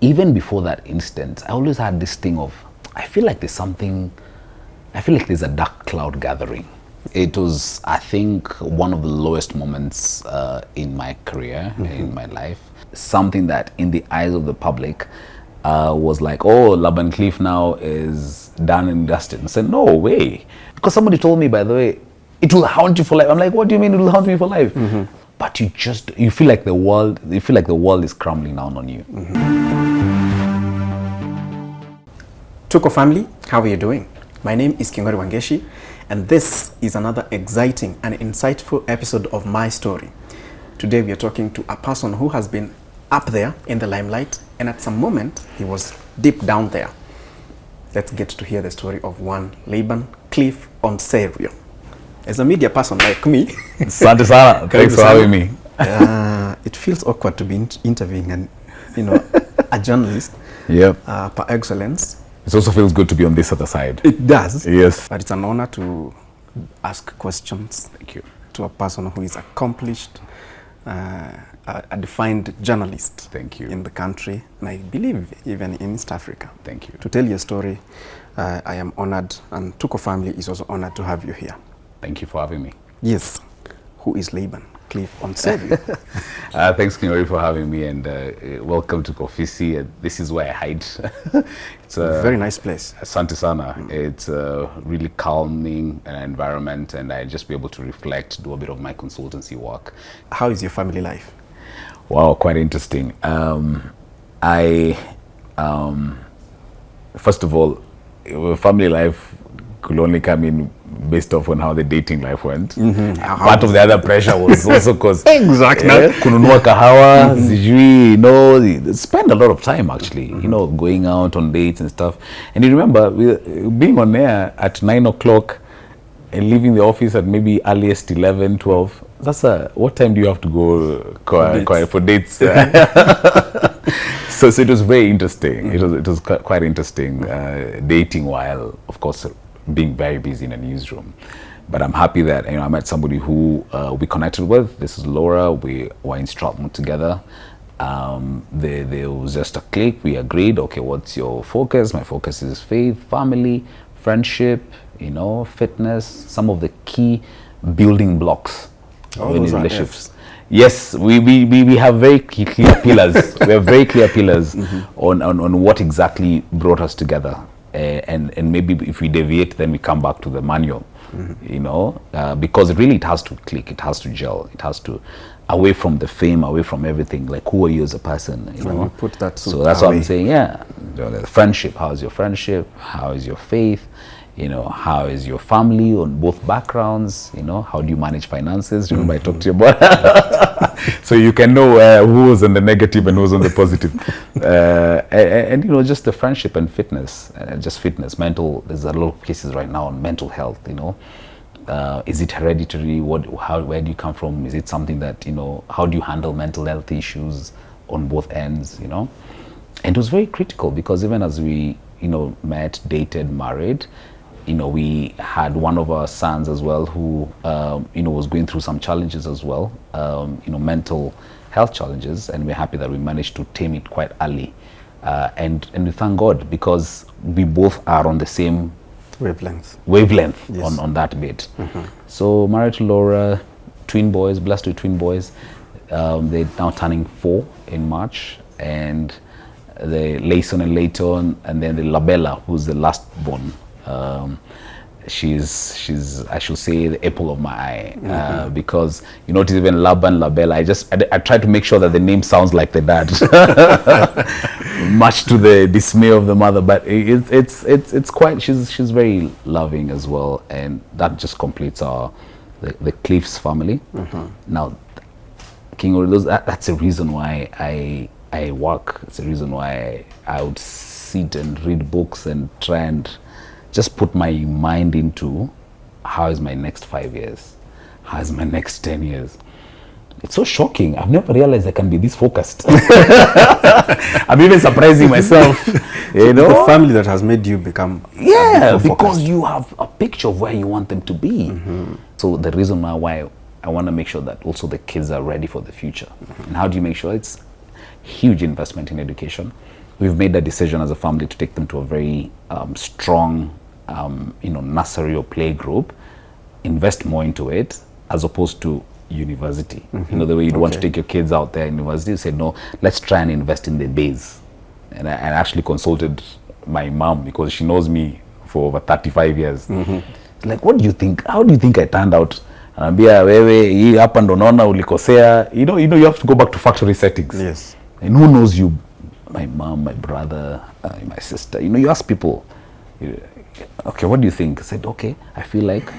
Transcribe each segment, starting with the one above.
even before that instance, I always had this thing of, I feel like there's a dark cloud gathering. It was, I think, one of the lowest moments in my career, in my life. Something that in the eyes of the public was like, oh, Laban Cliff now is done and dusted. I said, no way. Because somebody told me, by the way, it will haunt you for life. I'm like, what do you mean it will haunt me for life? But you feel like the world is crumbling down on you. Tuko family, how are you doing? My name is Kingori Wangeshi, and this is another exciting and insightful episode of my story. Today we are talking to a person who has been up there in the limelight, and at some moment he was deep down there. Let's get to hear the story of one Laban Cliff Onserio. As a media person like me, Sante sana, thanks for having me. It feels awkward to be interviewing a journalist. Yep. Per excellence. It also feels good to be on this other side. It does. Yes. But it's an honor to ask questions. Thank you. To a person who is accomplished, a defined journalist. Thank you. In the country, and I believe even in East Africa. Thank you. To tell your story, I am honored, and Tuko family is also honored to have you here. Thank you for having me. Yes. Who is Laban Cliff Onserio? Thanks, Kenyans, for having me, and welcome to Kofisi. This is where I hide. It's a very nice place. Asante sana. It's a really calming environment, and I just be able to reflect, do a bit of my consultancy work. How is your family life? Wow, quite interesting. First of all, family life could only come in based off on how the dating life went. Part of the other pressure was also because kununua kahawa, sijui, spend a lot of time actually, going out on dates and stuff. And you remember being on air at 9 o'clock and leaving the office at maybe earliest 11, 12. That's what time do you have to go for dates? So it was very interesting. It was quite interesting dating while, of course, being very busy in a newsroom. But I'm happy that I met somebody who we connected with. This is Laura. We were in Strathmore together. There was just a click. We agreed, okay, what's your focus? My focus is faith, family, friendship, fitness, some of the key building blocks of any relationships. Yes, we have very clear pillars. We have very clear pillars on what exactly brought us together. And maybe if we deviate, then we come back to the manual, because really it has to click, it has to gel, it has to, away from the fame, away from everything, like who are you as a person, When we put that so that's what I'm saying, the friendship, how is your friendship, how is your faith, how is your family on both backgrounds, how do you manage finances, remember I talked to you about so you can know who was on the negative and who was on the positive. And just the friendship and fitness, just fitness, mental, there's a lot of cases right now on mental health, is it hereditary, where do you come from, is it something that, how do you handle mental health issues on both ends, And it was very critical because even as we, met, dated, married, we had one of our sons as well who, was going through some challenges as well, mental health challenges, and we're happy that we managed to tame it quite early. And we thank God because we both are on the same wavelength yes. on that bit. So married to Laura, twin boys, blessed with twin boys. They're now turning 4 in March, and the Layson and Layton, and then the Labella, who's the last born. She's I should say the apple of my eye, because you notice even Laban, Labella, I try to make sure that the name sounds like the dad, much to the dismay of the mother, but it's quite, she's very loving as well, and that just completes the Cliffs family. Now, King, that's a reason why I work. It's a reason why I would sit and read books and try and just put my mind into how is my next 5 years, how is my next 10 years. It's so shocking. I've never realized I can be this focused. I'm even surprising myself. The family that has made you become because you have a picture of where you want them to be. So the reason why I want to make sure that also the kids are ready for the future. And how do you make sure? It's huge investment in education. we've made that decision as a family to take them to a very strong, nursery or play group, invest more into it, as opposed to university. The way you'd want to take your kids out there in university, you say, no, let's try and invest in the base. And I actually consulted my mom, because she knows me for over 35 years. Like, what do you think? How do you think I turned out? Anambia, wewe, hii hapa ndo naona ulikosea. You have to go back to factory settings. Yes. And who knows you? My mom, my brother, my sister. You ask people, okay, what do you think? I said, okay, I feel like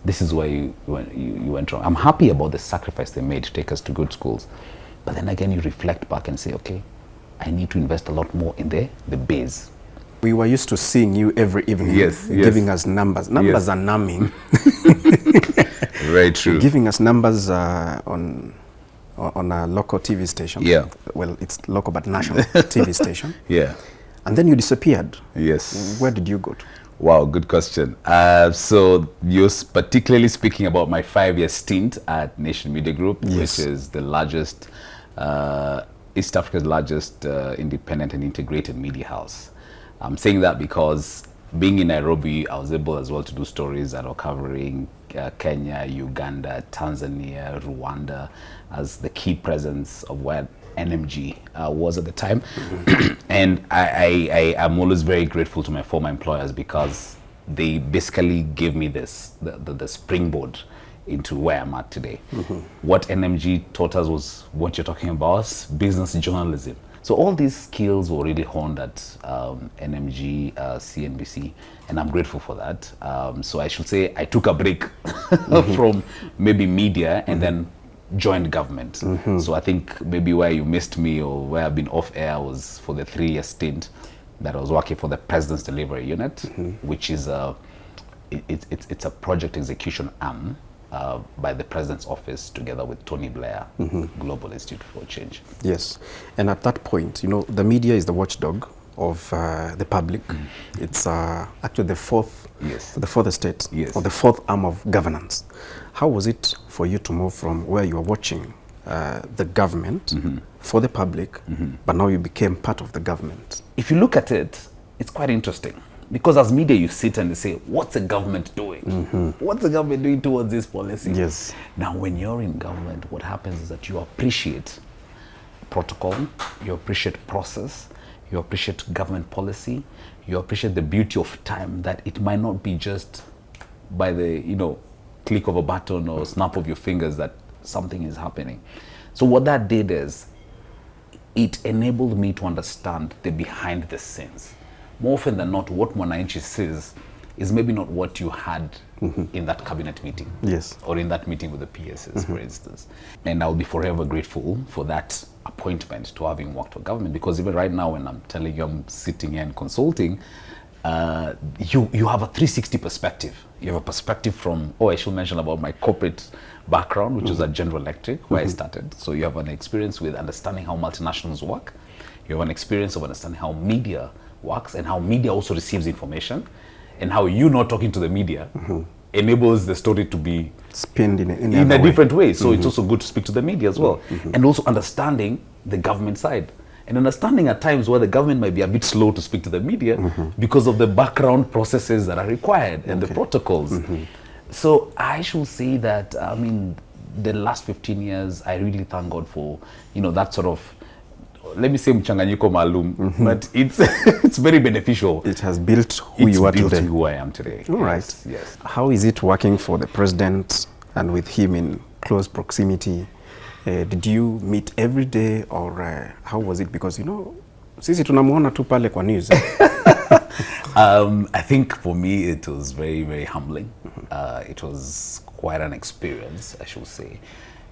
this is where you went wrong. I'm happy about the sacrifice they made to take us to good schools. But then again, you reflect back and say, okay, I need to invest a lot more in the base. We were used to seeing you every evening, giving us numbers. Numbers are numbing. Very true. Giving us numbers on a local TV station. Yeah. Well, it's local but national TV station. Yeah. And then you disappeared. Yes. Where did you go to? Wow, good question. So you're particularly speaking about my 5-year stint at Nation Media Group, which is the largest, East Africa's largest independent and integrated media house. I'm saying that because being in Nairobi, I was able as well to do stories that are covering Kenya, Uganda, Tanzania, Rwanda as the key presence of where NMG was at the time. And I am always very grateful to my former employers, because they basically gave me the springboard into where I'm at today. What NMG taught us was what you're talking about, business journalism. So all these skills were really honed at NMG, CNBC, and I'm grateful for that. So I should say I took a break from maybe media and then joined government. So I think maybe where you missed me or where I've been off air was for the 3-year stint that I was working for the President's Delivery Unit, which is it's a project execution arm by the President's Office together with Tony Blair, Global Institute for Change. Yes, and at that point, the media is the watchdog of the public. It's actually the fourth estate, or the fourth arm of governance. How was it for you to move from where you were watching the government for the public, but now you became part of the government? If you look at it, it's quite interesting. Because as media, you sit and you say, what's the government doing? What's the government doing towards this policy? Yes. Now, when you're in government, what happens is that you appreciate protocol, you appreciate process, you appreciate government policy, you appreciate the beauty of time, that it might not be just by the, click of a button or snap of your fingers that something is happening. So what that did is, it enabled me to understand the behind the scenes. More often than not, what Mwananchi says is maybe not what you had in that cabinet meeting. Yes. Or in that meeting with the PSs, for instance. And I'll be forever grateful for that appointment, to having worked for government, because even right now when I'm telling you I'm sitting here and consulting, you have a 360 perspective. You have a perspective from, I should mention about my corporate background, which was at General Electric, where I started. So you have an experience with understanding how multinationals work. You have an experience of understanding how media works and how media also receives information, and how you not talking to the media enables the story to be spinned in a different way. So it's also good to speak to the media as well. And also understanding the government side. And understanding at times where the government might be a bit slow to speak to the media because of the background processes that are required and the protocols. So I should say that, the last 15 years, I really thank God for, that sort of, let me say mchanganyiko maalum, but it's very beneficial. It has built who you are today. It's built who I am today. All right. Yes. How is it working for the president and with him in close proximity? Did you meet every day, or how was it? Because sisi tunamuona tu pale kwa news. I think for me it was very, very humbling. It was quite an experience, I should say.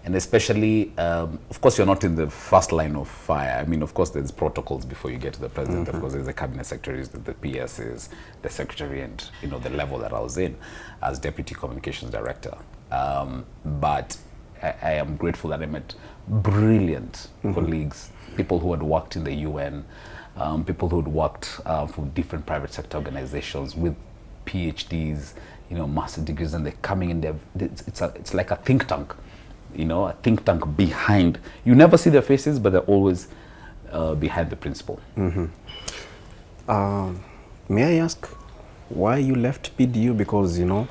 And especially, of course, you're not in the first line of fire. Of course, there's protocols before you get to the president. Of course, there's the cabinet secretaries, the PSs, the secretary, and the level that I was in as deputy communications director. But I am grateful that I met brilliant colleagues, people who had worked in the UN, people who had worked for different private sector organizations with PhDs, master degrees, and they're coming in there. It's like a think tank. A think tank behind. You never see their faces, but they're always behind the principle. May I ask why you left PDU? Because, you know,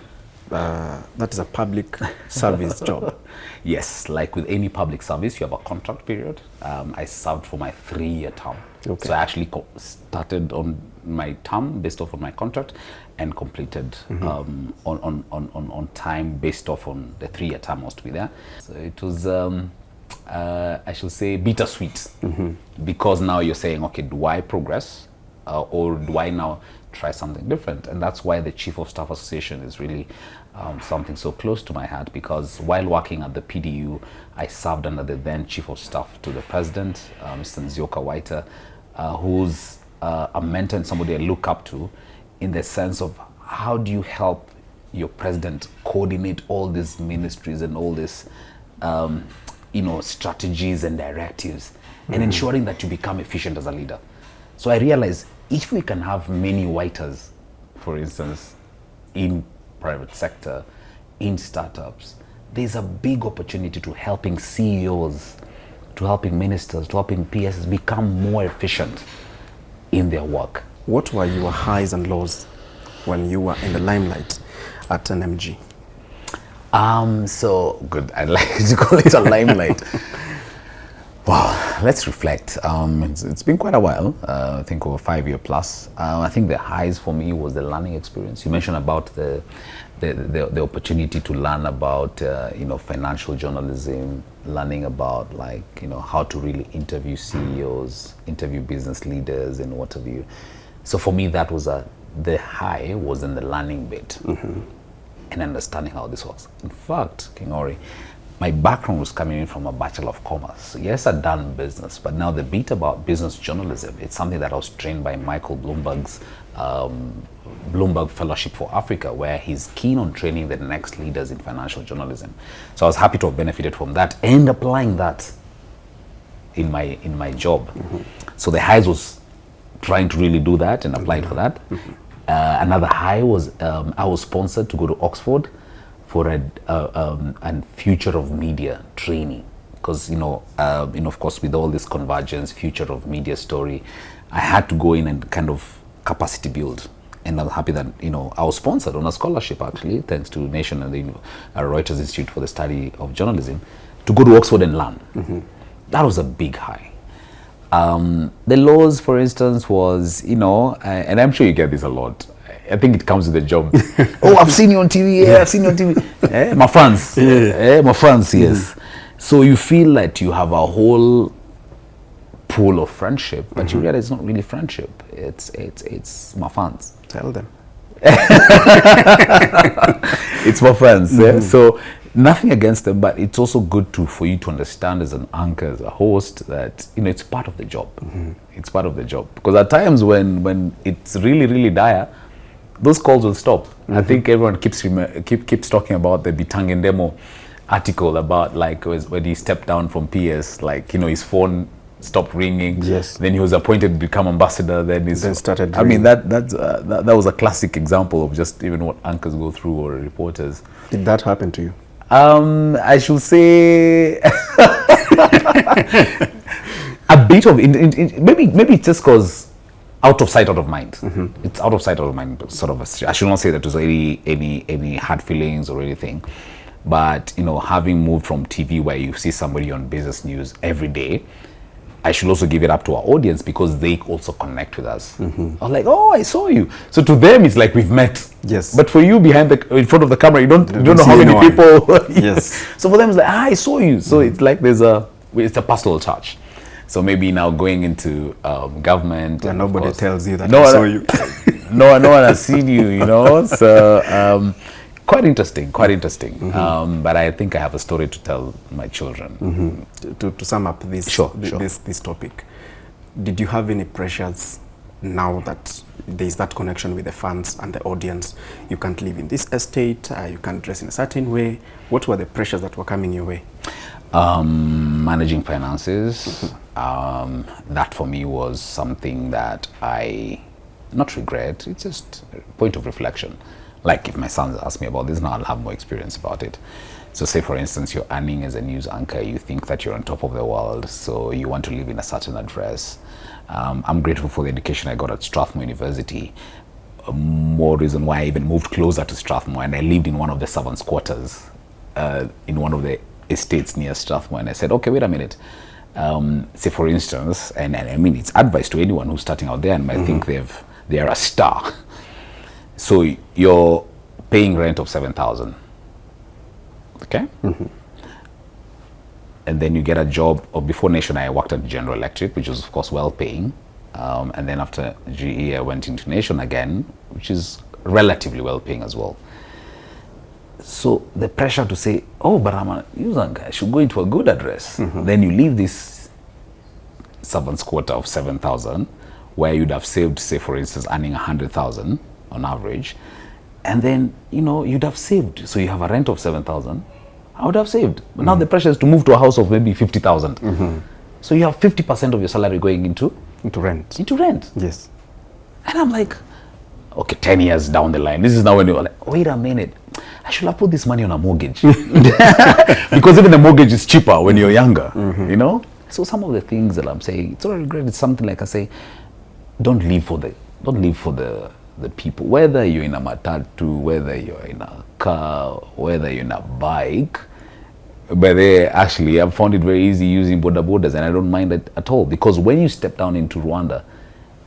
that is a public service job. Yes, like with any public service, you have a contract period. I served for my 3-year term. Okay. So I actually started on my term based off on my contract and completed on time based off on the 3-year term I was to be there. So it was, I should say, bittersweet because now you're saying, okay, do I progress or do I now try something different? And that's why the Chief of Staff Association is really something so close to my heart, because while working at the PDU, I served under the then Chief of Staff to the President, Mr. Yvonne Kawira, who's a mentor and somebody I look up to in the sense of how do you help your president coordinate all these ministries and all these you know, strategies and directives and ensuring that you become efficient as a leader. So I realized if we can have many whiters, for instance, in private sector, in startups, there's a big opportunity to helping CEOs, to helping ministers, to helping PSs become more efficient in their work. What were your highs and lows when you were in the limelight at NMG? So good. I like to call it a limelight. Wow, let's reflect. It's been quite a while. I think over 5-year plus. I think the highs for me was the learning experience. You mentioned about the opportunity to learn about you know, financial journalism, learning about, like, you know, how to really interview CEOs, interview business leaders, and what have you. So for me, that was the high was in the learning bit and understanding how this works. In fact, King Ori, my background was coming in from a Bachelor of Commerce. Yes, I'd done business, but now the bit about business journalism, it's something that I was trained by Michael Bloomberg's Bloomberg Fellowship for Africa, where he's keen on training the next leaders in financial journalism. So I was happy to have benefited from that and applying that in my job. So the highs was trying to really do that and apply for that. Another high was I was sponsored to go to Oxford for a future of media training, because you know, of course, with all this convergence, future of media story, I had to go in and kind of capacity build. And I'm happy that, you know, I was sponsored on a scholarship, actually, thanks to Nation and the Reuters Institute for the Study of Journalism, to go to Oxford and learn. That was a big high. The lows, for instance, was, you know, and I'm sure you get this a lot. I think it comes with the job. Oh, I've seen you on TV. Yeah, I've seen you on TV. My fans. My fans, yes. So you feel that you have a whole pool of friendship, but you realize it's not really friendship. It's my fans. Tell them. It's my fans. So nothing against them, but it's also good for you to understand as an anchor, as a host, that, you know, it's part of the job. It's part of the job, because at times when it's really, really dire, those calls will stop. I think everyone keeps talking about the Bitangen demo article about, like, when he stepped down from PS, like, you know, his phone stopped ringing. Yes. Then he was appointed to become ambassador. Then started. I mean, that was a classic example of just even what anchors go through, or reporters. Did that happen to you? I should say a bit of maybe it's just because out of sight, out of mind. It's out of sight, out of mind sort of I should not say that there's any hard feelings or anything, but, you know, having moved from TV where you see somebody on business news every day, I should also give it up to our audience, because they also connect with us. I was like, oh, I saw you. So to them, it's like we've met. Yes. But for you, in front of the camera, you don't know how many people. Yes. So for them, it's like, I saw you. So it's like it's a personal touch. So maybe now going into government, and nobody tells you that I saw you. no one has seen you. You know. So quite interesting. But I think I have a story to tell my children. To sum up this, this topic, did you have any pressures now that there is that connection with the fans and the audience? You can't live in this estate, you can't dress in a certain way. What were the pressures that were coming your way? Managing finances, that for me was something that I not regret, it's just a point of reflection. Like if my sons ask me about this now, I'll have more experience about it. So say, for instance, you're earning as a news anchor, you think that you're on top of the world, so you want to live in a certain address. I'm grateful for the education I got at Strathmore University. More reason why I even moved closer to Strathmore, and I lived in one of the servants' quarters in one of the estates near Strathmore. And I said, okay, wait a minute. Say, for instance, and I mean, it's advice to anyone who's starting out there and might think they're a star. So you're paying rent of 7,000. Okay? And then you get a job. Or before Nation, I worked at General Electric, which was, of course, well-paying. And then after GE, I went into Nation again, which is relatively well-paying as well. So the pressure to say, oh, but I'm a news anchor, I should go into a good address. Then you leave this servant's quarter of 7,000, where you'd have saved, say, for instance, earning 100,000 on average. And then, you know, you'd have saved. So you have a rent of 7,000. I would have saved. But now the pressure is to move to a house of maybe 50,000. So you have 50% of your salary going into rent. Into rent. Yes. And I'm like, okay, 10 years down the line, this is now when you're like, wait a minute, I should have put this money on a mortgage. Because even the mortgage is cheaper when you're younger, you know? So some of the things that I'm saying, it's not a regret, it's something like I say, don't live for the people, whether you're in a matatu, whether you're in a car, whether you're in a bike. But actually, I've found it very easy using boda and I don't mind it at all, because when you step down into Rwanda,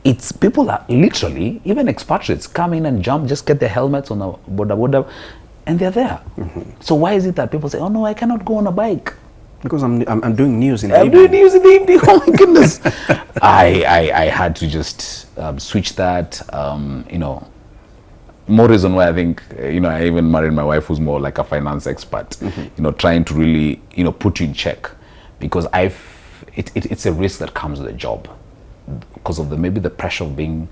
it's people are literally, even expatriates come in and jump, just get their helmets on a boda and they're there. So why is it that people say, oh no, I cannot go on a bike? Because I'm doing news in the evening. doing news in the evening. Oh my goodness. I had to just switch that, you know. More reason why I think, you know, I even married my wife who's more like a finance expert, you know, trying to really, you know, put you in check, because it's a risk that comes with a job because of maybe the pressure of being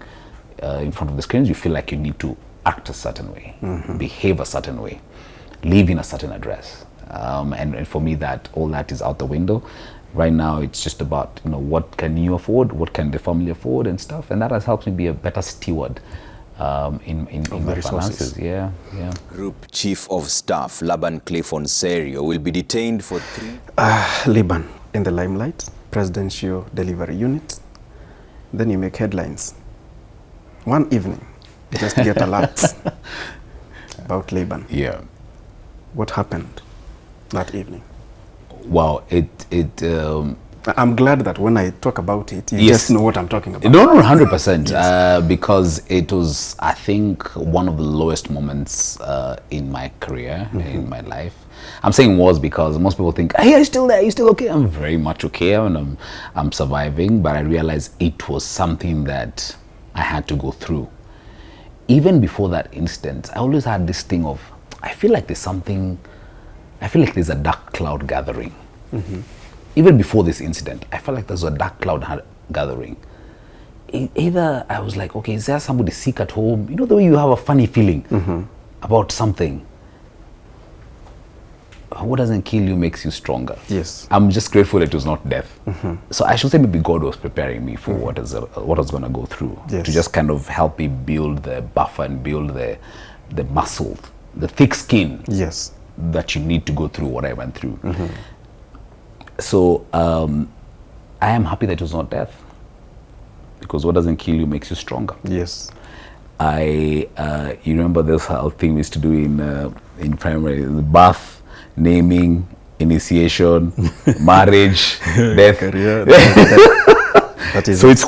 in front of the screens. You feel like you need to act a certain way, behave a certain way, live in a certain address. And for me, all that is out the window. Right now, it's just about, you know, what can you afford, what can the family afford and stuff. And that has helped me be a better steward in my finances. Yeah. Group Chief of Staff Laban Cliff Onserio will be detained for 3... Laban, in the limelight, presidential delivery unit. Then you make headlines. One evening, you just get alerts about Laban. Yeah. What happened that evening? Wow, I'm glad that when I talk about it, you just know what I'm talking about. No, 100%. Because it was, I think, one of the lowest moments in my career, in my life. I'm saying was because most people think, hey, are you still there? Are you still okay? I'm very much okay, and I'm surviving. But I realized it was something that I had to go through. Even before that incident, I always had this thing of, I feel like there's a dark cloud gathering. Even before this incident, I felt like there's a dark cloud gathering. Either I was like, okay, is there somebody sick at home? You know, the way you have a funny feeling about something. What doesn't kill you makes you stronger. Yes. I'm just grateful it was not death. So I should say maybe God was preparing me for what I was going to go through. Yes. To just kind of help me build the buffer and build the muscle, the thick skin. Yes. That you need to go through what I went through. So I am happy that it was not death, because what doesn't kill you makes you stronger. Yes. You remember this whole thing we used to do in primary, the birth, naming, initiation, marriage, death. Career, So it's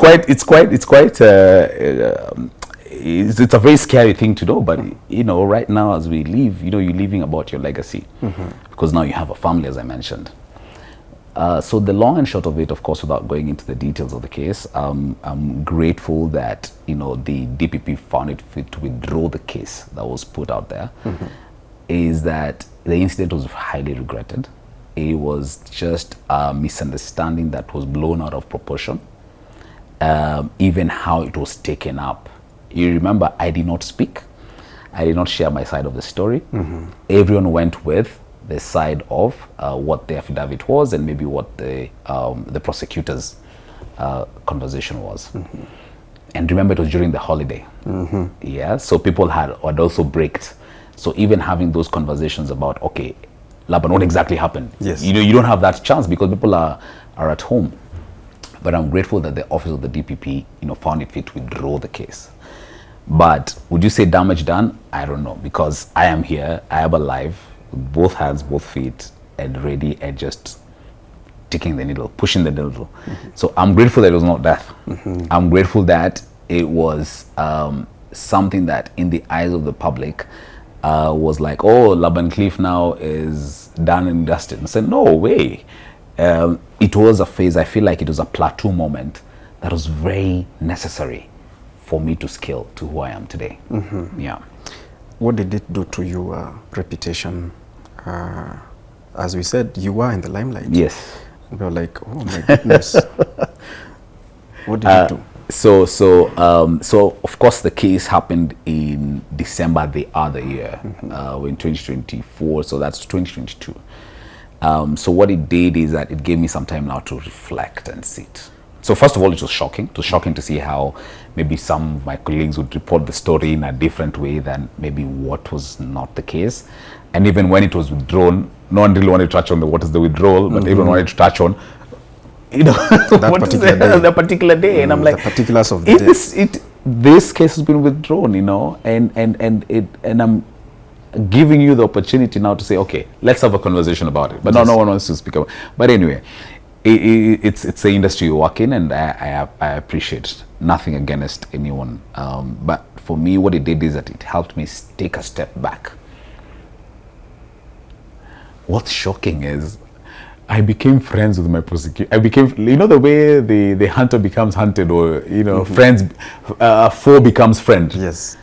a very scary thing to know, but you know, right now as we live, you know, you're living about your legacy, because now you have a family, as I mentioned. So the long and short of it, of course, without going into the details of the case, I'm grateful that, you know, the DPP found it fit to withdraw the case that was put out there. Is that the incident was highly regretted. It was just a misunderstanding that was blown out of proportion. Even how it was taken up. You remember, I did not speak. I did not share my side of the story. Everyone went with the side of what the affidavit was and maybe what the prosecutor's conversation was. And remember, it was during the holiday. Yeah, so people had also braked. So even having those conversations about, okay, Laban, what exactly happened? Yes. You know, you don't have that chance because people are at home. But I'm grateful that the office of the DPP, you know, found it fit to withdraw the case. But would you say damage done? I don't know, because I am here, I am alive, with both hands, both feet, and ready and just ticking the needle, pushing the needle. So I'm grateful that it was not death. I'm grateful that it was something that in the eyes of the public was like, oh, Laban Cliff now is done and dusted. I said, no way. It was a phase, I feel like it was a plateau moment that was very necessary for me to scale to who I am today. Yeah. What did it do to your reputation? As we said, you were in the limelight. Yes. We were like, oh my goodness. What did you do? So of course the case happened in December the other year, in 2024, so that's 2022. So what it did is that it gave me some time now to reflect and sit. So first of all, it was shocking. It was shocking to see how maybe some of my colleagues would report the story in a different way than maybe what was not the case. And even when it was withdrawn, no one really wanted to touch on what is the withdrawal, but everyone wanted to touch on, you know, that particular day. And I'm like, the particulars of the day. This case has been withdrawn, you know, and I'm giving you the opportunity now to say, okay, let's have a conversation about it. But no one wants to speak about it. But anyway, it's the industry you work in, and I appreciate nothing against anyone. But for me, what it did is that it helped me take a step back. What's shocking is I became friends with my prosecutor. I became, you know, the way the hunter becomes hunted, or, you know, friends, foe becomes friend. Yes.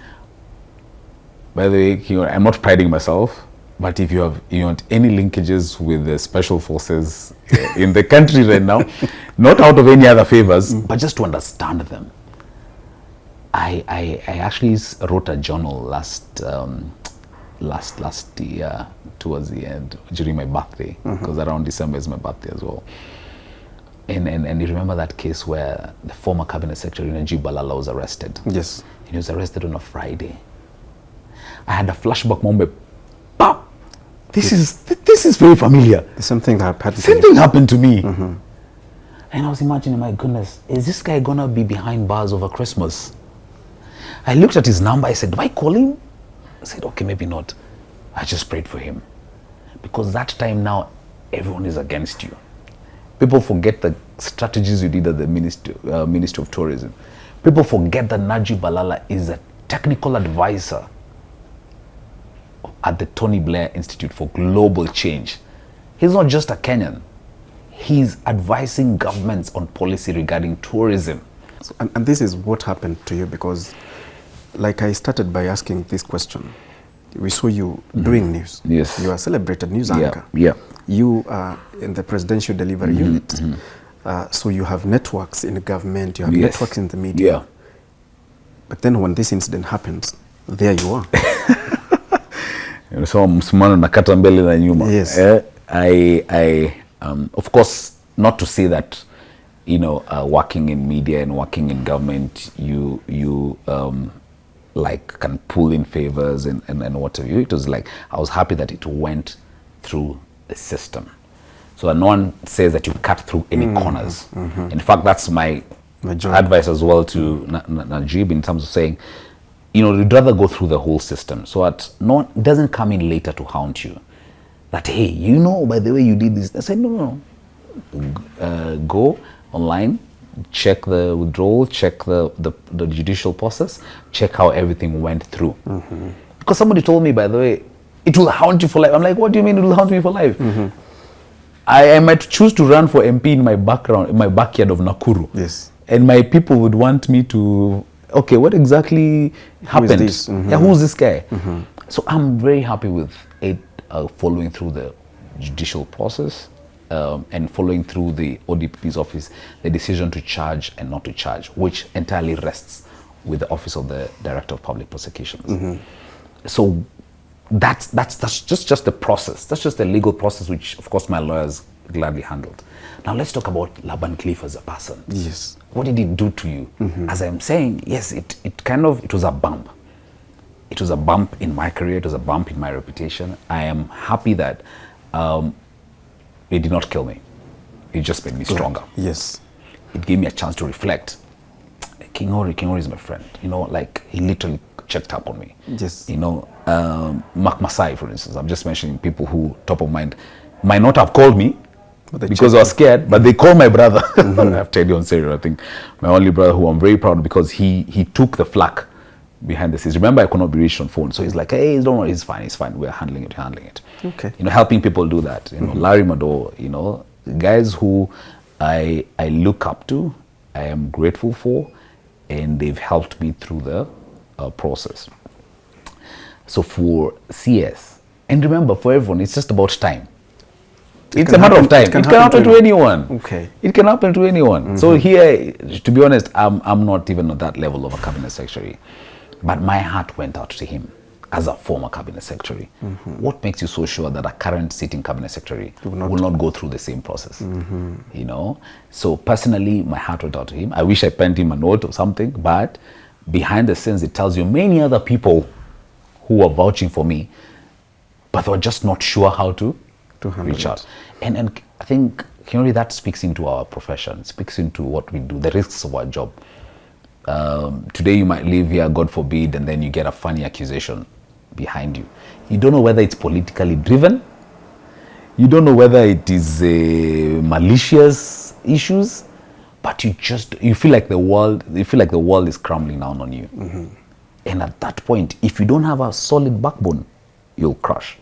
By the way, you know, I'm not priding myself, but if you want any linkages with the special forces in the country right now, not out of any other favors, but just to understand them. I actually wrote a journal last year towards the end during my birthday, because around December is my birthday as well. And you remember that case where the former cabinet secretary Najib Balala was arrested? Yes. And he was arrested on a Friday. I had a flashback moment. Pop! This is very familiar. The same thing that happened. Same thing happened to me. And I was imagining, my goodness, is this guy gonna be behind bars over Christmas? I looked at his number. I said, do I call him? I said, okay, maybe not. I just prayed for him, because that time now, everyone is against you. People forget the strategies you did at the Ministry of Tourism. People forget that Najib Balala is a technical advisor at the Tony Blair Institute for Global Change. He's not just a Kenyan. He's advising governments on policy regarding tourism. So, and this is what happened to you, because like I started by asking this question. We saw you doing news. Yes. You are a celebrated news anchor. Yeah. You are in the presidential delivery unit. So you have networks in the government, you have networks in the media. Yeah. But then when this incident happens, there you are. So msimano nakata mbele na nyuma. Yes. Of course, not to say that, you know, working in media and working in government, you like can pull in favors and what have you. It was like, I was happy that it went through the system. So that no one says that you cut through any corners. In fact, that's my advice as well to Najib, in terms of saying, you know, you'd rather go through the whole system so that no one doesn't come in later to haunt you. That, hey, you know, by the way you did this. I said, no. Go online, check the withdrawal, check the judicial process, check how everything went through. Because somebody told me, by the way, it will haunt you for life. I'm like, what do you mean it will haunt me for life? I might choose to run for MP in my backyard of Nakuru. Yes. And my people would want me to, okay, what exactly happened? Who is this? Yeah, who's this guy? So I'm very happy with it following through the judicial process. And following through the ODPP's office, the decision to charge and not to charge, which entirely rests with the Office of the Director of Public Prosecutions. So that's just the process. That's just the legal process, which of course my lawyers gladly handled. Now let's talk about Laban Cliff as a person. Yes. What did it do to you? As I'm saying, yes, it was a bump. It was a bump in my career. It was a bump in my reputation. I am happy that it did not kill me. It just made me stronger. Yes. It gave me a chance to reflect. King Ori is my friend. You know, like he literally checked up on me. Yes. You know, Mark Masai, for instance. I'm just mentioning people who, top of mind, might not have called me because I was scared, but they called my brother. I have Teddy Onserio, I think, my only brother, who I'm very proud of because he took the flak behind the scenes. Remember, I could not be reached on phone, so he's like, "Hey, don't worry, it's fine. We're handling it." Okay. You know, helping people do that. You know, Larry Mado. You know, guys who I look up to, I am grateful for, and they've helped me through the process. So for CS, and remember, for everyone, it's just about time. It's a matter of time. It can happen to anyone. Okay. It can happen to anyone. So here, to be honest, I'm not even at that level of a cabinet secretary. But my heart went out to him as a former cabinet secretary. What makes you so sure that a current sitting cabinet secretary will not go through the same process? You know? So personally, my heart went out to him. I wish I penned him a note or something, but behind the scenes, it tells you many other people who are vouching for me, but they were just not sure how to reach out. And I think, that speaks into our profession, speaks into what we do, the risks of our job. Today you might live here, God forbid, and then you get a funny accusation behind you. You don't know whether it's politically driven. You don't know whether it is malicious issues, but you feel like the world is crumbling down on you. And at that point, if you don't have a solid backbone, you'll crash.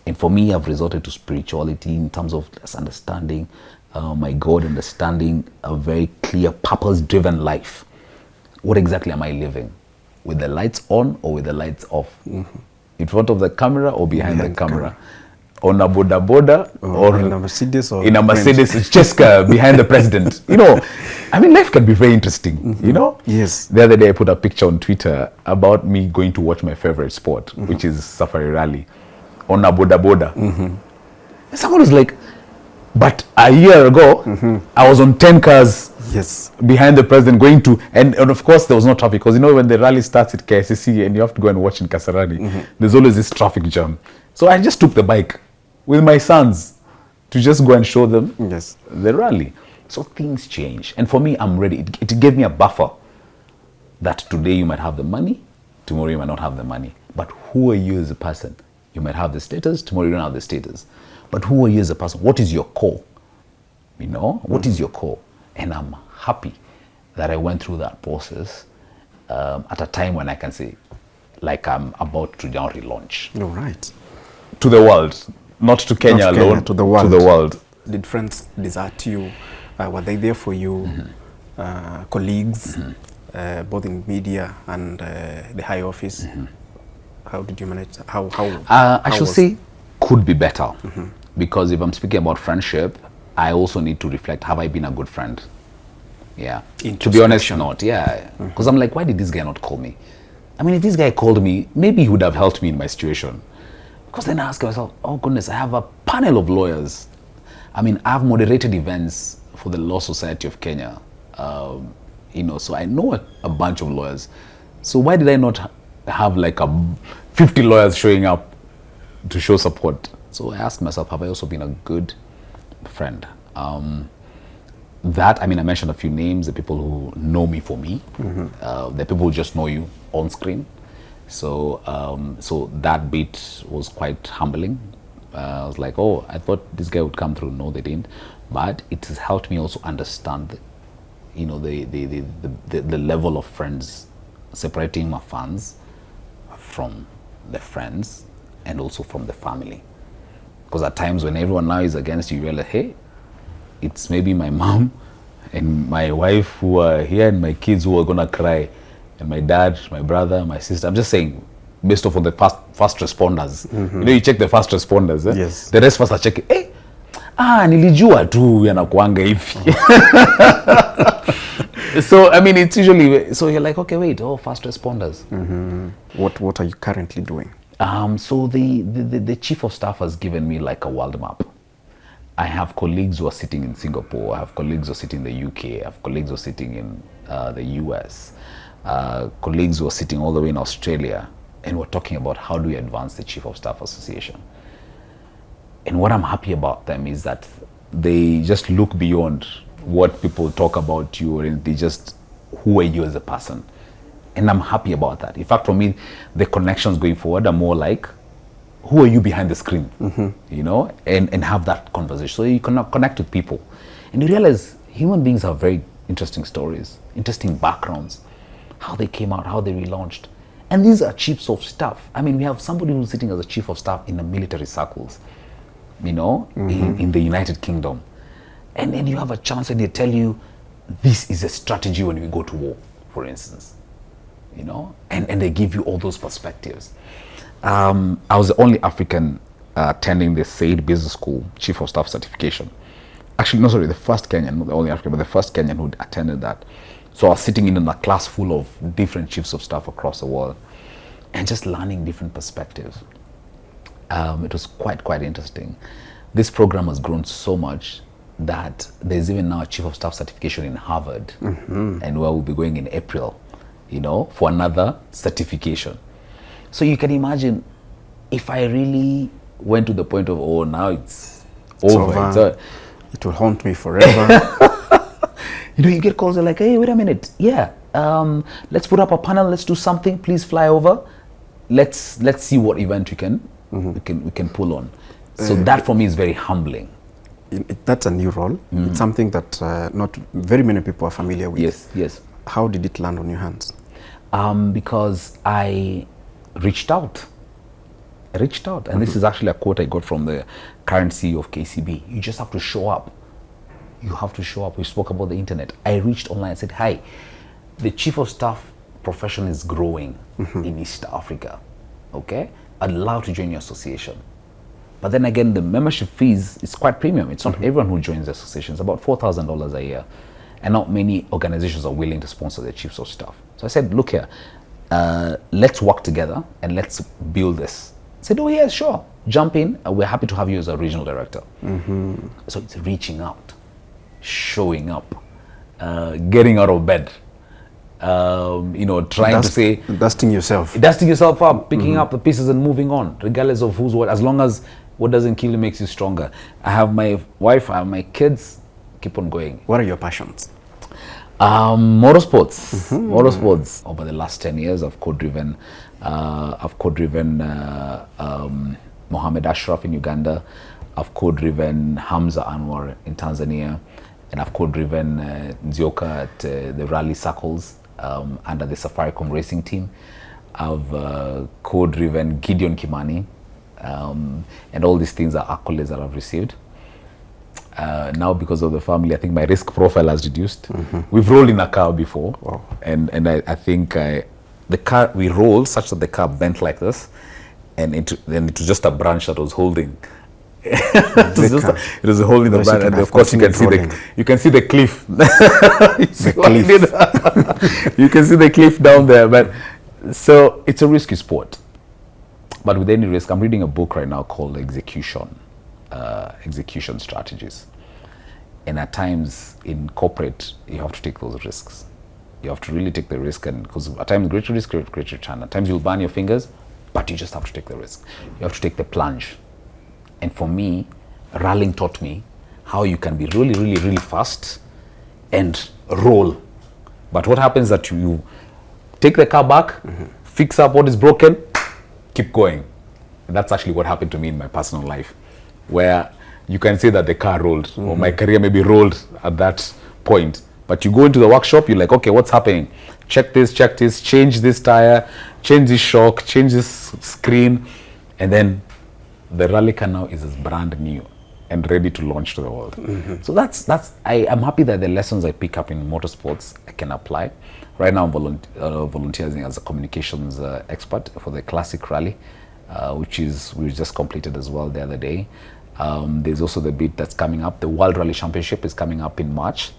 And for me, I've resorted to spirituality in terms of understanding my God, understanding a very clear, purpose-driven life. What exactly am I living? With the lights on or with the lights off? In front of the camera or behind the camera? On a boda or in a Mercedes or in a Mercedes, it's just behind the president. You know, I mean, life can be very interesting, you know? Yes. The other day I put a picture on Twitter about me going to watch my favorite sport, which is Safari Rally, on a boda. Someone was like, but a year ago, I was on 10 cars behind the president going to, and of course there was no traffic, because when the rally starts at KCC and you have to go and watch in Kasarani, there's always this traffic jam. So I just took the bike with my sons to just go and show them the rally. So things change. And for me, I'm ready. It gave me a buffer that today you might have the money, tomorrow you might not have the money. But who are you as a person? You might have the status, tomorrow you don't have the status. But who are you as a person? What is your core? You know, what is your core? And I'm happy that I went through that process at a time when I can say, like, I'm about to now relaunch. All right. To the world, not to Kenya alone, to the world. To the world. Did friends desert you? Were they there for you? Colleagues, both in media and the high office? How did you manage? I should say, could be better. Because if I'm speaking about friendship, I also need to reflect, have I been a good friend? Yeah. To be honest, not. Yeah. Because I'm like, why did this guy not call me? I mean, if this guy called me, maybe he would have helped me in my situation. Because then I ask myself, oh goodness, I have a panel of lawyers. I mean, I've moderated events for the Law Society of Kenya. So I know a bunch of lawyers. So why did I not have like 50 lawyers showing up to show support? So I asked myself, have I also been a good friend? I mentioned a few names, the people who know me for me, the people who just know you on screen. So that bit was quite humbling. I was like, oh, I thought this guy would come through. No, they didn't. But it has helped me also understand, the level of friends, separating my fans from the friends and also from the family. Because at times when everyone now is against you, you realize, hey, it's maybe my mom and my wife who are here and my kids who are going to cry, and my dad, my brother, my sister. I'm just saying, based off of the first responders. You check the first responders. Yes. The rest first are checking, nilijua tu yanakuanga hivi. So, I mean, it's usually, so you're like, okay, wait, first responders. What are you currently doing? So the chief of staff has given me like a world map. I have colleagues who are sitting in Singapore. I have colleagues who are sitting in the UK. I have colleagues who are sitting in the US. Colleagues who are sitting all the way in Australia. And we're talking about how do we advance the Chief of Staff Association. And what I'm happy about them is that they just look beyond what people talk about you, and they just, who are you as a person? And I'm happy about that. In fact, for me, the connections going forward are more like, who are you behind the screen? You know, and have that conversation. So you can connect with people. And you realize human beings have very interesting stories, interesting backgrounds, how they came out, how they relaunched. And these are chiefs of staff. I mean, we have somebody who's sitting as a chief of staff in the military circles, you know, in the United Kingdom. And then you have a chance and they tell you, this is a strategy when we go to war, for instance, you know, and they give you all those perspectives. I was the only African attending the Said Business School Chief of Staff certification. Actually, no, sorry, the first Kenyan, not the only African, but the first Kenyan who attended that. So I was sitting in a class full of different chiefs of staff across the world and just learning different perspectives. It was quite interesting. This program has grown so much that there's even now a Chief of Staff certification in Harvard, and where we'll be going in April, you know, for another certification. So you can imagine if I really went to the point of, oh, now it's over. It will haunt me forever. You know, you get calls, they're like, hey, wait a minute. Yeah, let's put up a panel. Let's do something. Please fly over. Let's see what event we can pull on. So that for me is very humbling. That's a new role. It's something that not very many people are familiar with. Yes. How did it land on your hands? Because I reached out. And this is actually a quote I got from the current CEO of KCB. You just have to show up. You have to show up. We spoke about the internet. I reached online and said, hi, the Chief of Staff profession is growing in East Africa. Okay? I'd love to join your association. But then again, the membership fees is quite premium. It's not everyone who joins the association. It's about $4,000 a year. And not many organizations are willing to sponsor their chiefs of staff. So I said, look here, let's work together and let's build this. I said, oh yeah, sure. Jump in. We're happy to have you as a regional director. So it's reaching out, showing up, getting out of bed, you know, trying to say... Dusting yourself up, picking up the pieces and moving on, regardless of who's what, as long as what doesn't kill you makes you stronger. I have my wife, I have my kids, keep on going. What are your passions? Motorsports. Motorsports. Over the last 10 years, I've co-driven Mohammed Ashraf in Uganda. I've co-driven Hamza Anwar in Tanzania. And I've co-driven Nzioka at the rally circles under the Safaricom racing team. I've co-driven Gideon Kimani. And all these things are accolades that I've received. Now, because of the family, I think my risk profile has reduced. We've rolled in a car before. Wow. And I think the car, we rolled such that the car bent like this. And then it was just a branch that was holding. It was holding the branch, and of course you can see the cliff. You can see the cliff down there. But so it's a risky sport. But with any risk, I'm reading a book right now called Execution Strategies. And at times in corporate, you have to take those risks. You have to really take the risk, and because at times great risk, great return. At times you'll burn your fingers, but you just have to take the risk. You have to take the plunge. And for me, rallying taught me how you can be really fast and roll. But what happens is that you take the car back, fix up what is broken, keep going. And that's actually what happened to me in my personal life, where you can say that the car rolled, or my career maybe rolled at that point. But you go into the workshop, you're like, okay, what's happening? Check this, change this tire, change this shock, change this screen, and then the rally car now is brand new and ready to launch to the world. So I'm happy that the lessons I pick up in motorsports I can apply. Right now I'm volunteering as a communications expert for the Classic Rally, which we just completed as well the other day. There's also the bit that's coming up. The World Rally Championship is coming up in March.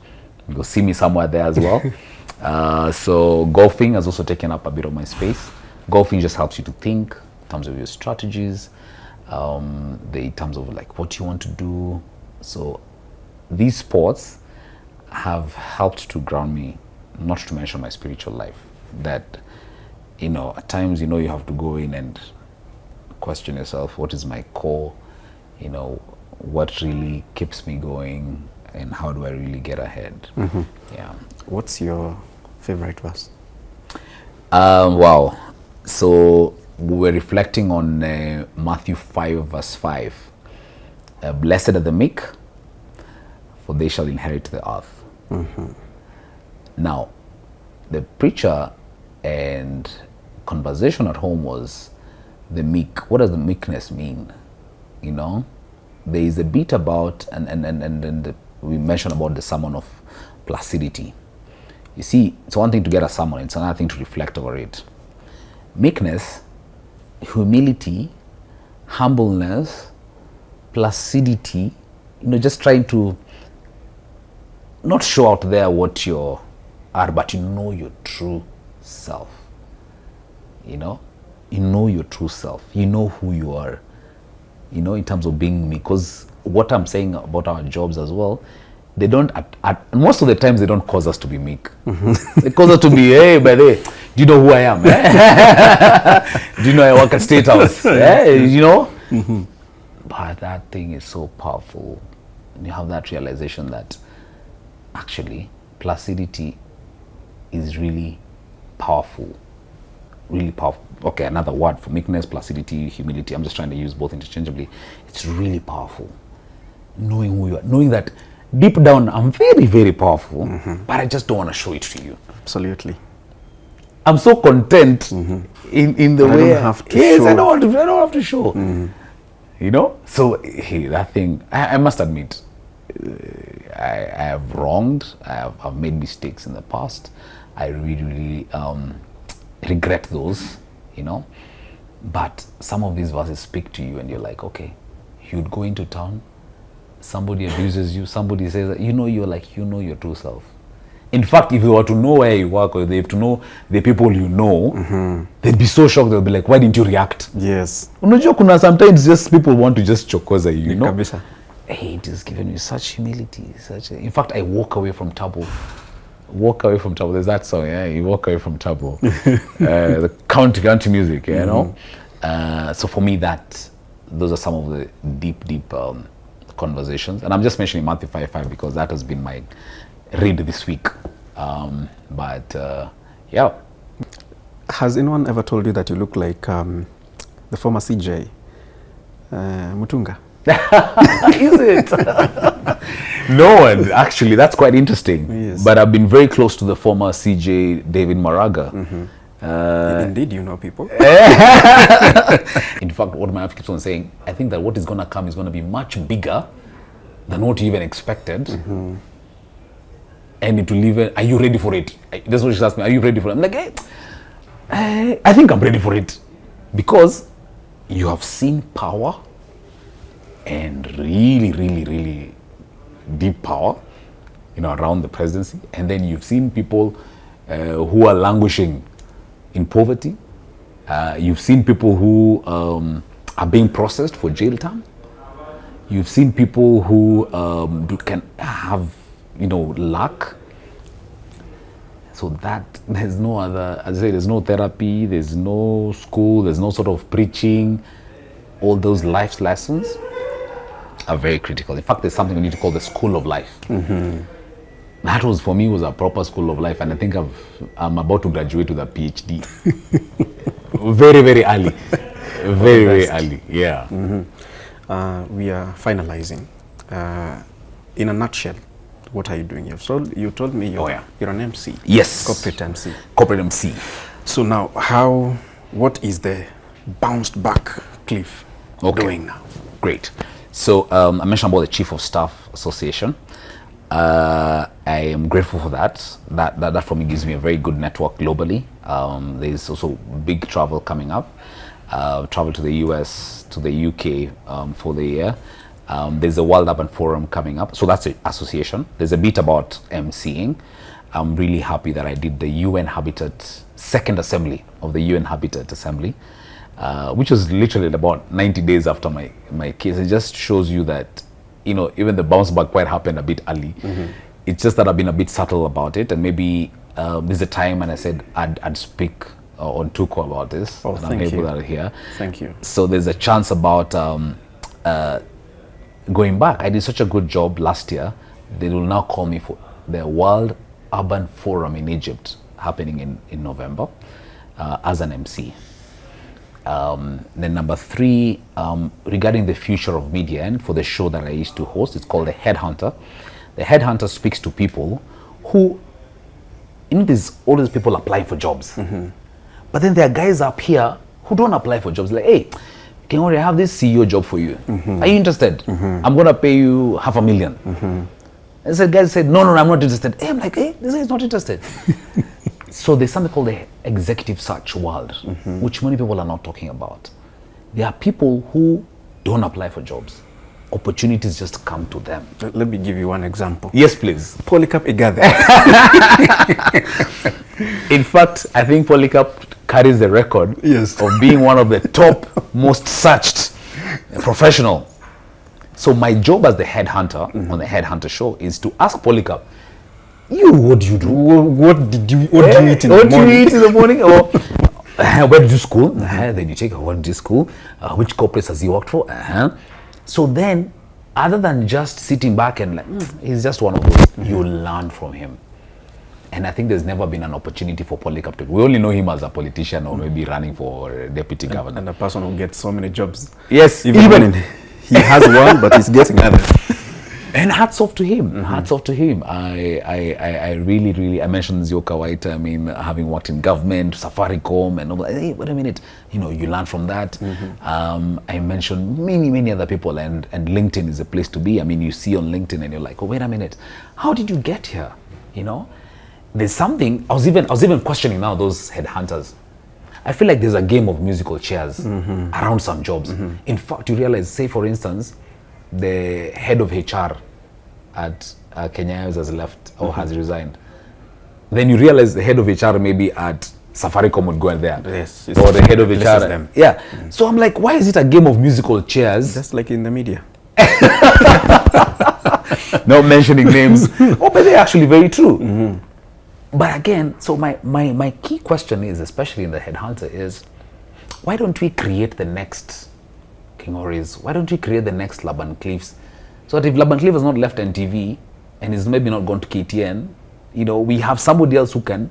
You'll see me somewhere there as well. So golfing has also taken up a bit of my space. Golfing just helps you to think in terms of your strategies, in terms of like what you want to do. So these sports have helped to ground me, not to mention my spiritual life. That, you know, at times, you know, you have to go in and question yourself, what is my core, you know, what really keeps me going and how do I really get ahead. Yeah. What's your favorite verse? Wow. So we're reflecting on Matthew 5 verse 5. Blessed are the meek, for they shall inherit the earth. Now, the preacher and conversation at home was the meek. What does the meekness mean? You know, there is a bit about, and we mentioned about the sermon of placidity. You see, it's one thing to get a sermon, it's another thing to reflect over it. Meekness, humility, humbleness, placidity, you know, just trying to not show out there what you are, but you know your true self. You know your true self. You know who you are. You know, in terms of being me. Because what I'm saying about our jobs as well, they don't, most of the times they don't cause us to be meek. They cause us to be, hey, by the way, do you know who I am? Do you know I work at State House? You know? But that thing is so powerful. And you have that realization that actually placidity is really powerful. Really powerful. Okay, another word for meekness, placidity, humility. I'm just trying to use both interchangeably. It's really powerful. Knowing who you are. Knowing that deep down, I'm very, very powerful, but I just don't want to show it to you. Absolutely. I'm so content in the way I don't have to yes, show. I don't have to show. You know? So, hey, that thing, I must admit, I have wronged, I've made mistakes in the past. I really regret those, you know. But some of these verses speak to you and you're like, okay, you'd go into town, somebody abuses you, somebody says that, you know, you're like, you know your true self. In fact, if you were to know where you work or they have to know the people you know, they'd be so shocked. They'll be like, why didn't you react? Yes. Unajua kuna sometimes just people want to just chokoza you, you know. Kabisa. Hey, it has given me such humility. In fact, I walk away from trouble. Walk away from trouble. There's that song, yeah. You walk away from trouble. The country music, you know. So for me, those are some of the deep conversations. And I'm just mentioning Matthew 5:5 because that has been my read this week. Yeah. Has anyone ever told you that you look like the former CJ Mutunga? Is it? No one. Actually, that's quite interesting. Yes. But I've been very close to the former CJ David Maraga. Indeed, you know people. In fact, what my wife keeps on saying, I think that what is going to come is going to be much bigger than what you even expected. And it will even, are you ready for it? That's what she asked me, are you ready for it? I'm like, hey, I think I'm ready for it. Because you have seen power and really deep power, you know, around the presidency. And then you've seen people who are languishing in poverty. You've seen people who are being processed for jail time. You've seen people who can have, you know, lack. So that there's no other, as I say, there's no therapy, there's no school, there's no sort of preaching. All those life's lessons are very critical. In fact, there's something we need to call the school of life. That was, for me, was a proper school of life, and I think I'm about to graduate with a PhD. very early. Very early, yeah. We are finalizing. In a nutshell, what are you doing? You told me you're an MC. Yes. Corporate MC. Corporate MC. So now, what is the bounced back Cliff doing now? Great. So I mentioned about the Chief of Staff Association. I am grateful for that. That for me gives me a very good network globally. There's also big travel coming up. Travel to the US, to the UK for the year. There's a World Urban Forum coming up. So that's the association. There's a bit about MCing. I'm really happy that I did the UN Habitat, second assembly of the UN Habitat Assembly, which was literally about 90 days after my case. It just shows you that, you know, even the bounce back quite happened a bit early. It's just that I've been a bit subtle about it, and maybe there's a time when I said I'd speak on Tuko about this. Oh, and I'm able to hear. Thank you. So there's a chance about going back, I did such a good job last year. They will now call me for the World Urban Forum in Egypt, happening in November, as an MC. Then number 3, regarding the future of media, and for the show that I used to host, it's called The Headhunter. The Headhunter speaks to people who, all these people applying for jobs. But then there are guys up here who don't apply for jobs. Like, hey, Kenyans, I have this CEO job for you. Are you interested? I'm going to pay you $500,000. And so guys said, no, I'm not interested. Hey, I'm like, hey, this guy is not interested. So there's something called the executive search world, which many people are not talking about. There are people who don't apply for jobs. Opportunities just come to them. Let me give you one example. Yes, please. Polycarp Igathe. In fact, I think Polycarp carries the record of being one of the top most searched professional. So my job as the headhunter on the Headhunter show is to ask Polycarp, what do you do? What do you eat in the morning? What do you eat in the morning? Or where did you school? Then you take what did you school? Which corporates has he worked for? So then, other than just sitting back and like, he's just one of those, you learn from him. And I think there's never been an opportunity for Polycarp to. We only know him as a politician or maybe running for deputy governor. And a person who gets so many jobs. Yes, even he has one, but he's getting others. And hats off to him. Hats off to him. I really, I mentioned Yvonne Kawira. I mean, having worked in government, Safaricom, and all that. Hey, wait a minute. You learn from that. I mentioned many other people, and LinkedIn is a place to be. I mean, you see on LinkedIn, and you're like, oh, wait a minute. How did you get here? There's something. I was even questioning now those headhunters. I feel like there's a game of musical chairs around some jobs. In fact, you realize, say for instance, the head of HR at Kenyans has left or has resigned. Then you realize the head of HR maybe at Safaricom would go in there. Yes. Or the head of HR. Them. Yeah. So I'm like, why is it a game of musical chairs? Just like in the media. Not mentioning names. But they're actually very true. But again, so my key question is, especially in the Headhunter, is why don't we create the next Kenyans? Why don't we create the next Laban Cliffs? So that if Laban Cliff has not left NTV and is maybe not gone to KTN, we have somebody else who can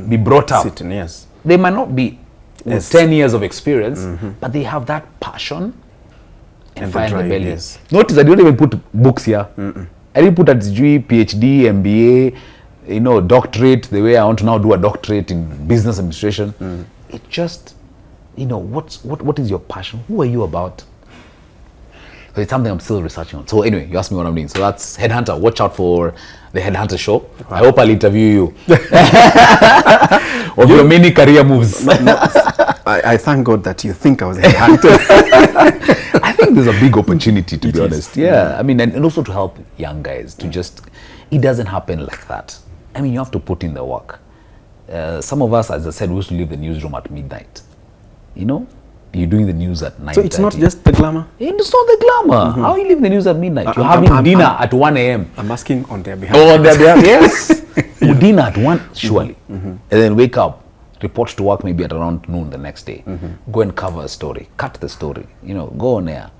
be brought up. Yes. They might not be with 10 years of experience, but they have that passion and fire in the belly. Yes. Notice I didn't even put books here. I didn't put a degree, PhD, MBA, doctorate, the way I want to now do a doctorate in business administration. It just, what is your passion? Who are you about? So it's something I'm still researching on. So anyway, you asked me what I'm doing. So that's Headhunter. Watch out for the Headhunter show. Wow. I hope I'll interview you. Of your many career moves. I thank God that you think I was a headhunter. I think there's a big opportunity, to be honest. Yeah. I mean, and also to help young guys to just, it doesn't happen like that. I mean, you have to put in the work. Some of us, as I said, we used to leave the newsroom at midnight. You're doing the news at 9:30. So it's not just the glamour? It's not the glamour. How are you leaving the news at midnight? You're having dinner at 1 a.m. I'm asking on their behalf. Oh, on their behalf, yes. Dinner at 1, surely. And then wake up, report to work maybe at around noon the next day. Go and cover a story, cut the story, go on air.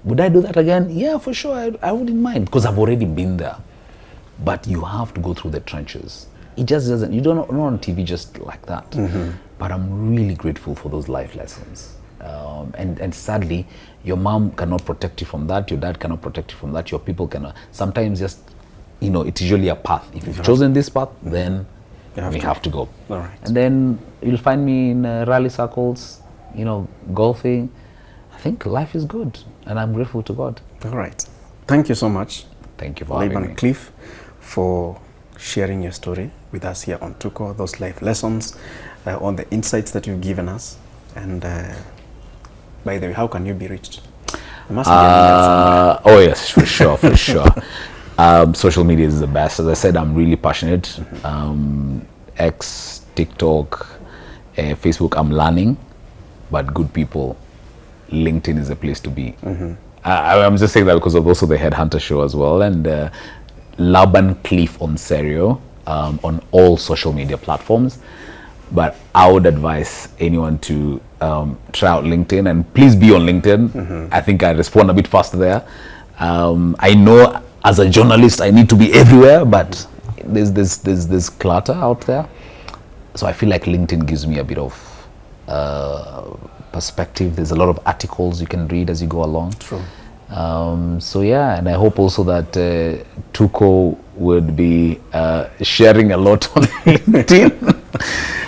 Would I do that again? Yeah, for sure. I wouldn't mind, because I've already been there. But you have to go through the trenches. It just doesn't, you don't know on TV just like that. But I'm really grateful for those life lessons. And sadly, your mom cannot protect you from that, your dad cannot protect you from that, your people cannot. Sometimes just, it's usually a path. If you've chosen this path, then we have to go. All right. And then you'll find me in rally circles, golfing. I think life is good, and I'm grateful to God. All right. Thank you so much. Thank you for having me. Laban Cliff, for sharing your story with us here on Tuko, those life lessons, on the insights that you've given us. And by the way, how can you be reached? There must be an email somewhere. Oh yes, for sure, for sure. Social media is the best. As I said, I'm really passionate. X, TikTok, Facebook, I'm learning, but good people, LinkedIn is a place to be. I'm just saying that because of also the Headhunter show as well, and Laban Cliff Onserio on all social media platforms. But I would advise anyone to try out LinkedIn, and please be on LinkedIn. I think I respond a bit faster there. I know as a journalist I need to be everywhere, but there's this clutter out there. So I feel like LinkedIn gives me a bit of perspective. There's a lot of articles you can read as you go along. True. So yeah, and I hope also that Tuko would be sharing a lot on LinkedIn.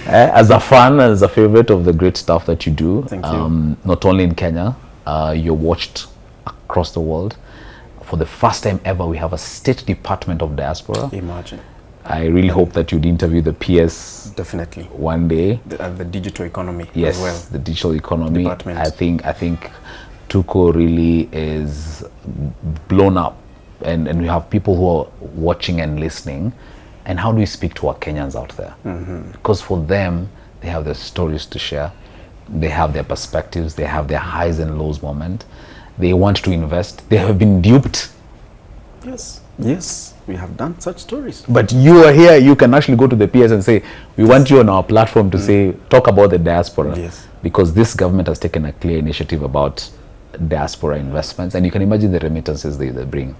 As a fan, as a favorite of the great stuff that you do. Thank you. Not only in Kenya, you're watched across the world. For the first time ever, we have a State Department of Diaspora. Imagine. I really hope that you'd interview the PS Definitely. one day. The digital economy Yes, as well. the digital economy. Department. I think Tuko really is blown up, and we have people who are watching and listening. And how do we speak to our Kenyans out there? Because for them, they have their stories to share. They have their perspectives. They have their highs and lows moment. They want to invest. They have been duped. Yes. Yes. We have done such stories. But you are here. You can actually go to the PS and say, we want you on our platform to say, talk about the diaspora. Yes. Because this government has taken a clear initiative about diaspora investments. And you can imagine the remittances they bring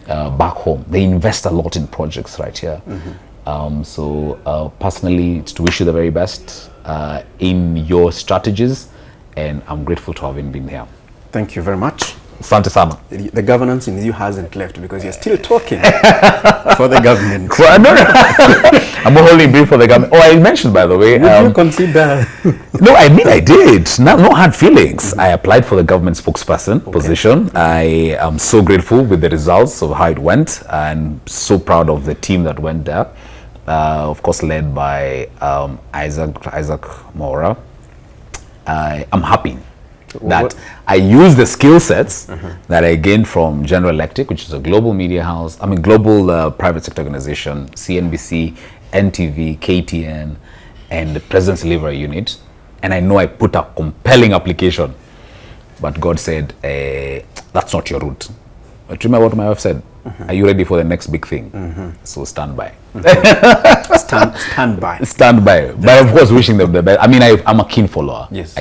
back home. They invest a lot in projects right here. So personally, it's to wish you the very best in your strategies, and I'm grateful to having been here. Thank you very much. Asante sana. The governance in you hasn't left because you're still talking for the government. Well, no. I'm holding brief for the government. Oh, I mentioned, by the way. Would you consider? No, I mean I did. No hard feelings. I applied for the government spokesperson position. I am so grateful with the results of how it went, and so proud of the team that went there. Of course, led by Isaac Mora. I'm happy that I use the skill sets that I gained from General Electric, which is a global media house, global private sector organization, CNBC, NTV, KTN, and the President's Delivery Unit. And I know I put a compelling application, but God said, that's not your route. But remember what my wife said, are you ready for the next big thing? So stand by. Stand by. Stand by. But of course, wishing them the best. I mean, I'm a keen follower. Yes.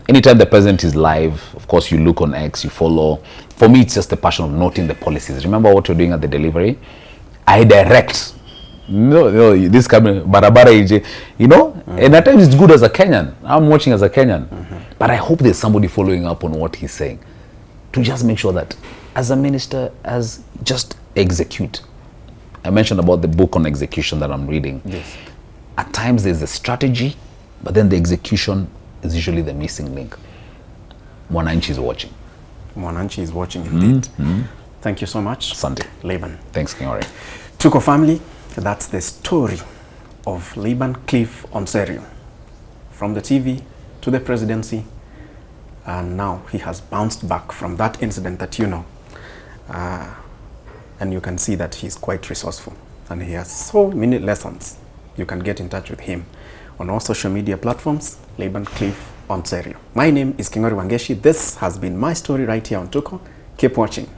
Anytime the president is live, of course, you look on X, you follow. For me, it's just the passion of noting the policies. Remember what you're doing at the delivery? I direct. No, this cabinet, barabara ije, and at times it's good as a Kenyan. I'm watching as a Kenyan. But I hope there's somebody following up on what he's saying to just make sure that as a minister, just execute. I mentioned about the book on execution that I'm reading. Yes. At times there's a strategy, but then the execution is usually the missing link. Mwananchi is watching. Mwananchi is watching indeed. Thank you so much. Sunday. Laban. Thanks, Kinyori. Tuko family, that's the story of Laban Cliff Onserio. From the TV to the presidency, and now he has bounced back from that incident that you know. And you can see that he's quite resourceful. And he has so many lessons. You can get in touch with him on all social media platforms, Laban Cliff Onserio. My name is Kingori Wangeshi. This has been my story right here on Tuko. Keep watching.